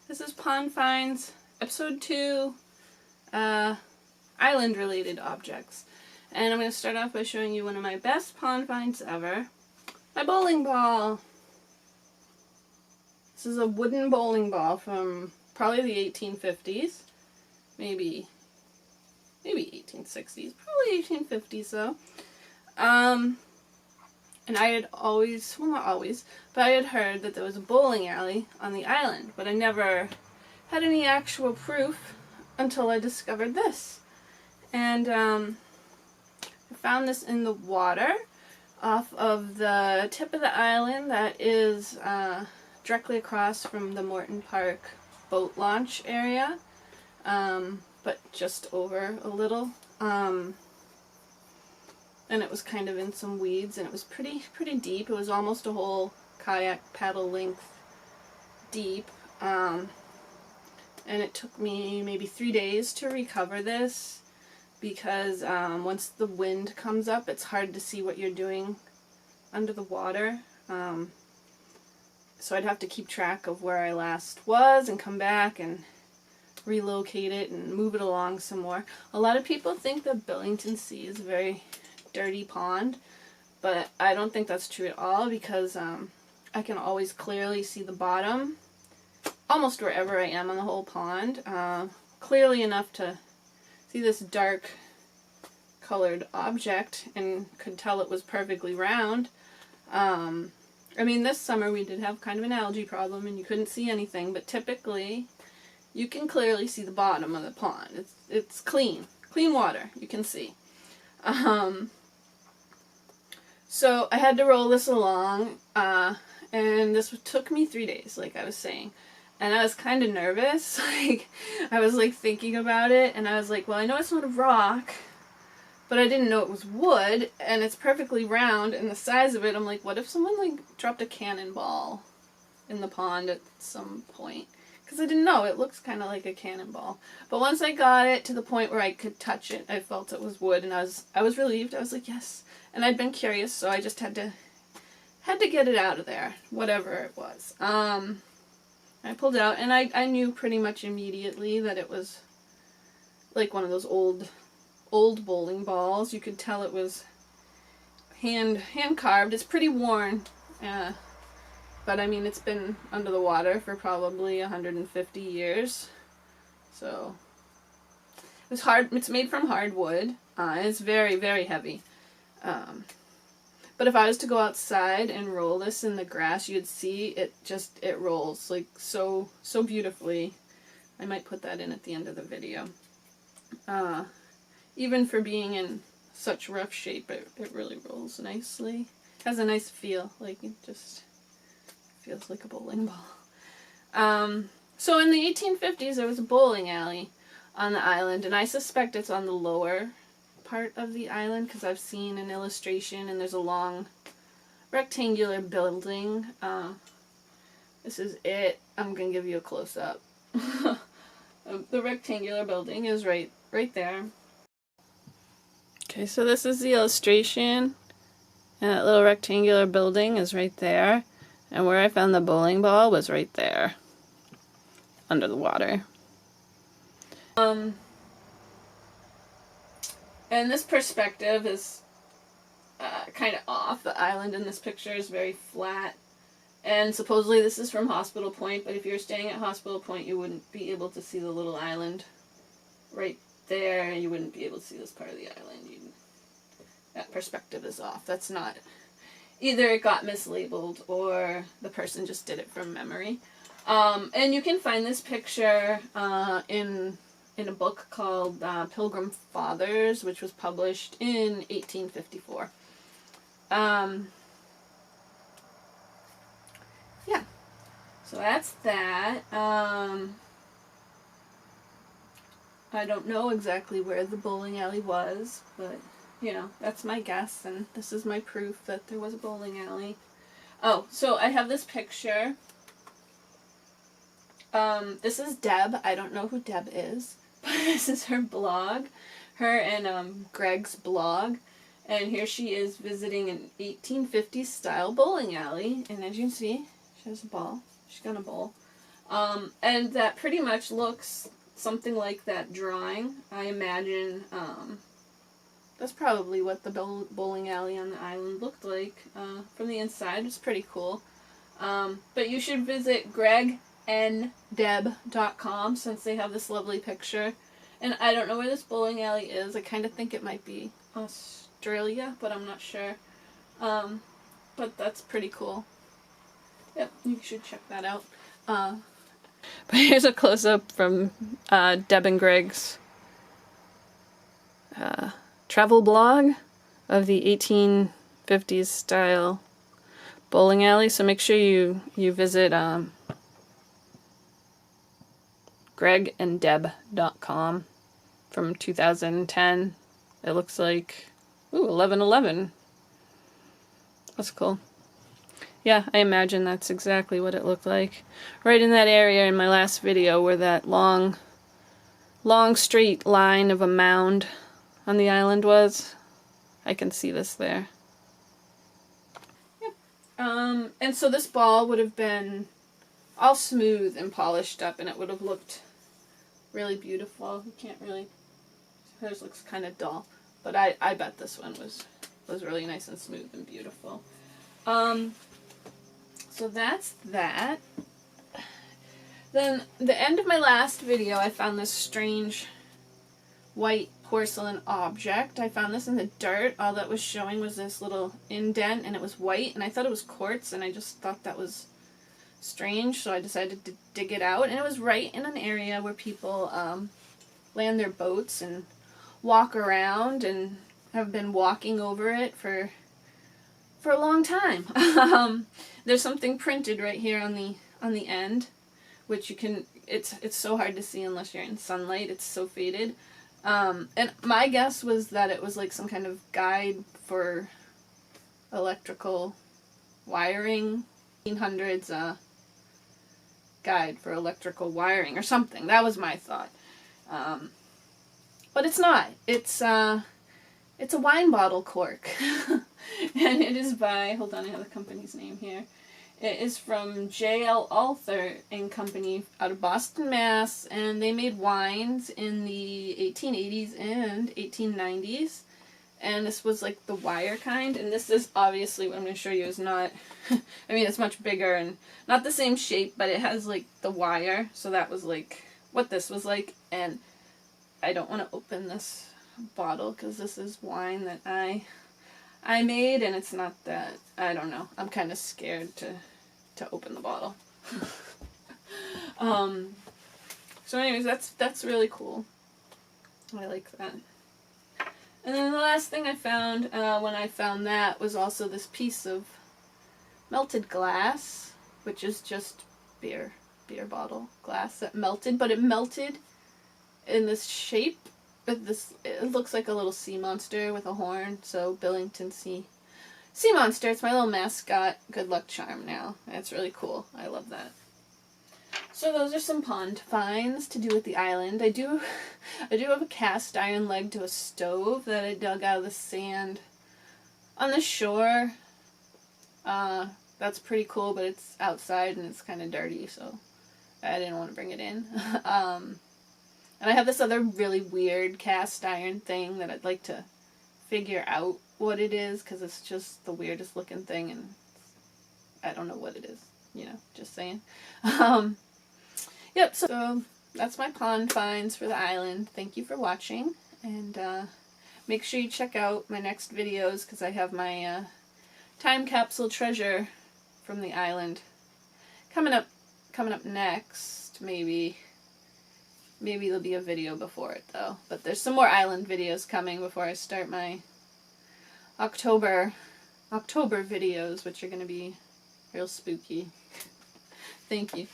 This is Pond Finds, Episode 2, Island-related objects. And I'm going to start off by showing you one of my best pond finds ever, my bowling ball. This is a wooden bowling ball from probably the 1850s, maybe 1860s, probably 1850s though. And I had always, well not always, but I had heard that there was a bowling alley on the island, but I never had any actual proof until I discovered this. And I found this in the water off of the tip of the island that is directly across from the Morton Park boat launch area, but just over a little. And it was kind of in some weeds, and it was pretty deep. It was almost a whole kayak paddle length deep, and it took me maybe 3 days to recover this because once the wind comes up, it's hard to see what you're doing under the water. So I'd have to keep track of where I last was and come back and relocate it and move it along some more. A lot of people think that Billington Sea is a very dirty pond, but I don't think that's true at all because I can always clearly see the bottom almost wherever I am on the whole pond, clearly enough to see this dark colored object and could tell it was perfectly round. I mean, this summer we did have kind of an algae problem and you couldn't see anything, but typically you can clearly see the bottom of the pond. It's clean water, you can see. So I had to roll this along, and this took me 3 days, like I was saying. And I was kind of nervous, like, I was like thinking about it, and I was like, well, I know it's not a rock, but I didn't know it was wood, and it's perfectly round, and the size of it, I'm like, what if someone like dropped a cannonball in the pond at some point? Because I didn't know, it looks kind of like a cannonball. But once I got it to the point where I could touch it, I felt it was wood, and I was relieved. I was like, yes. And I'd been curious, so I just had to get it out of there, whatever it was. I pulled it out, and I knew pretty much immediately that it was like one of those old bowling balls. You could tell it was hand carved. It's pretty worn, but I mean, it's been under the water for probably 150 years. So it's hard. It's made from hardwood. It's very, very heavy. But if I was to go outside and roll this in the grass, you'd see it rolls like so beautifully. I might put that in at the end of the video. Even for being in such rough shape, it really rolls nicely. Has a nice feel, like it just feels like a bowling ball. So in the 1850s, there was a bowling alley on the island, and I suspect it's on the lower part of the island because I've seen an illustration, and there's a long rectangular building. This is it. I'm gonna give you a close-up. The rectangular building is right there. Okay, so this is the illustration, and that little rectangular building is right there, and where I found the bowling ball was right there under the water. And this perspective is kind of off. The island in this picture is very flat. And supposedly this is from Hospital Point, but if you're staying at Hospital Point, you wouldn't be able to see the little island right there. You wouldn't be able to see this part of the island. That perspective is off. That's not... Either it got mislabeled or the person just did it from memory. And you can find this picture in a book called Pilgrim Fathers, which was published in 1854. Yeah, so that's that. I don't know exactly where the bowling alley was, but, you know, that's my guess, and this is my proof that there was a bowling alley. Oh, so I have this picture. This is Deb. I don't know who Deb is. This is her blog, her and Greg's blog, and here she is visiting an 1850s style bowling alley, and as you can see, she has a ball, she's gonna bowl. And that pretty much looks something like that drawing. I imagine that's probably what the bowling alley on the island looked like from the inside. It's pretty cool. But you should visit gregnDeb.com since they have this lovely picture. And I don't know where this bowling alley is. I kind of think it might be Australia, but I'm not sure. But that's pretty cool. Yep, you should check that out. But here's a close-up from Deb and Greg's travel blog of the 1850s style bowling alley. So make sure you visit gregnDeb.com from 2010. It looks like, ooh, 11/11. That's cool. Yeah, I imagine that's exactly what it looked like. Right in that area in my last video where that long straight line of a mound on the island was. I can see this there. Yep. And so this ball would have been all smooth and polished up, and it would have looked really beautiful. You can't really... Hers looks kind of dull, but I bet this one was really nice and smooth and beautiful. So that's that. Then, the end of my last video, I found this strange white porcelain object. I found this in the dirt. All that was showing was this little indent, and it was white, and I thought it was quartz, and I just thought that was strange, so I decided to dig it out. And it was right in an area where people land their boats and walk around, and have been walking over it for a long time. There's something printed right here on the end, which you can, it's so hard to see unless you're in sunlight. It's so faded. And my guess was that it was like some kind of guide for electrical wiring, 1800s guide for electrical wiring or something. That was my thought. But it's not. It's a wine bottle cork. And it is by, hold on, I have the company's name here. It is from J.L. Arthur and Company out of Boston, Mass. And they made wines in the 1880s and 1890s. And this was like the wire kind. And this is obviously, what I'm going to show you is not, I mean, it's much bigger and not the same shape, but it has like the wire. So that was like what this was like. And I don't want to open this bottle because this is wine that I made, and it's not that, I don't know, I'm kind of scared to open the bottle. So anyways, that's really cool. I like that. And then the last thing I found when I found that was also this piece of melted glass, which is just beer bottle glass that melted, but it melted in this shape. It looks like a little sea monster with a horn, so Billington sea monster. It's my little mascot, good luck charm now. That's really cool. I love that. So those are some pond finds to do with the island. I do have a cast iron leg to a stove that I dug out of the sand on the shore. That's pretty cool, but it's outside and it's kind of dirty, so I didn't want to bring it in. And I have this other really weird cast iron thing that I'd like to figure out what it is, because it's just the weirdest looking thing, and I don't know what it is, you know, just saying. Yep, so that's my pond finds for the island. Thank you for watching, and make sure you check out my next videos, because I have my time capsule treasure from the island coming up next, maybe. Maybe there'll be a video before it, though. But there's some more island videos coming before I start my October videos, which are going to be real spooky. Thank you.